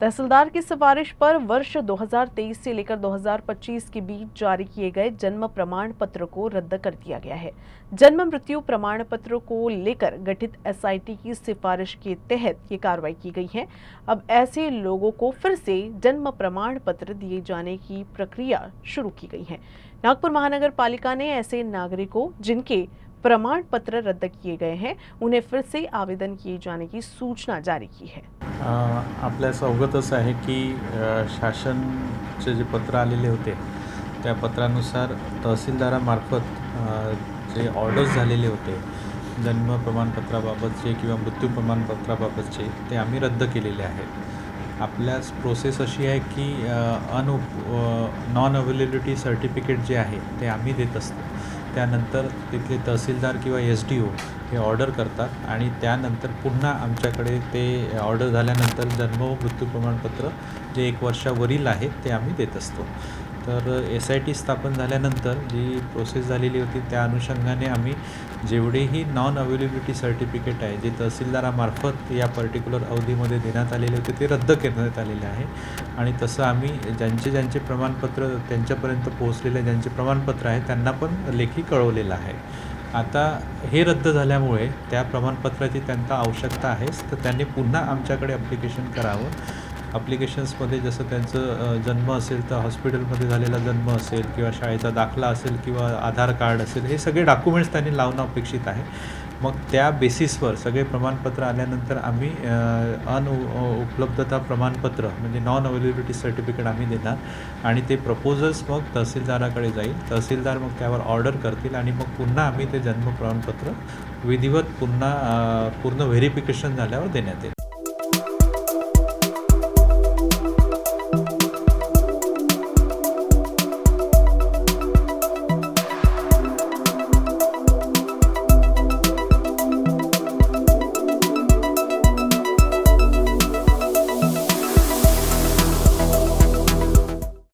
तहसीलदार की सिफारिश पर वर्ष 2023 से लेकर 2025 के बीच जारी किए गए जन्म प्रमाण पत्र को रद्द कर दिया गया है। जन्म मृत्यु प्रमाण पत्र को लेकर गठित एसआईटी की सिफारिश के तहत ये कार्रवाई की गई है। अब ऐसे लोगों को फिर से जन्म प्रमाण पत्र दिए जाने की प्रक्रिया शुरू की गई है। नागपुर महानगर पालिका ने ऐसे नागरिकों जिनके प्रमाण पत्र रद्द किए गए हैं उन्हें फिर से आवेदन किए जाने की सूचना जारी की है। आपल्यास अवगतच आहे की शासनचे जे पत्र आलेले होते त्या पत्रानुसार तहसीलदारामार्फत जे ऑर्डर्स झालेले होते जन्म प्रमाणपत्राबाबतचे किंवा मृत्यू प्रमाणपत्राबाबतचे ते आम्ही रद्द केलेले आहेत। आपल्यास प्रोसेस अशी आहे की नॉन अवेलेबिलिटी सर्टिफिकेट जे आहे ते आम्ही देत असतो। त्यानंतर तिथले तहसीलदार किंवा SDO हे ऑर्डर करतात आणि त्यानंतर पुन्हा आमच्याकडे ते ऑर्डर झाल्यानंतर जन्म व मृत्यू प्रमाणपत्र जे 1 वर्षावरील आहे ते आम्ही देत असतो। तर SIT स्थापन झाल्यानंतर जी प्रोसेस झालेली होती त्या अनुषंगाने आम्ही जेवढेही नॉन अवेलेबिलिटी सर्टिफिकेट आहे जे तहसीलदारामार्फत या पर्टिक्युलर अवधीमध्ये देण्यात आलेले होते ते रद्द करण्यात आलेले आहे आणि तसं आम्ही ज्यांचे प्रमाणपत्र त्यांच्यापर्यंत पोहोचलेले ज्यांचे प्रमाणपत्र आहे त्यांना पण लेखी कळवलेलं आहे। आता हे रद्द झाल्यामुळे त्या प्रमाणपत्राची त्यांना आवश्यकता आहेच, तर त्यांनी पुन्हा आमच्याकडे ॲप्लिकेशन करावं। ॲप्लिकेशन्समध्ये जसं त्यांचं जन्म असेल तर हॉस्पिटलमध्ये झालेला जन्म असेल किंवा शाळेचा दाखला असेल किंवा आधार कार्ड असेल, हे सगळे डॉक्युमेंट्स त्यांनी लावणं अपेक्षित आहे। मग त्या बेसिसवर सगळे प्रमाणपत्र आल्यानंतर आम्ही उपलब्धता प्रमाणपत्र म्हणजे नॉन अवेलेबिलिटी सर्टिफिकेट आम्ही देणार आणि ते प्रपोजल्स मग तहसीलदाराकडे जाईल। तहसीलदार मग त्यावर ऑर्डर करतील आणि मग पुन्हा आम्ही ते जन्म प्रमाणपत्र विधिवत पुन्हा पूर्ण व्हेरिफिकेशन झाल्यावर देण्यात येईल।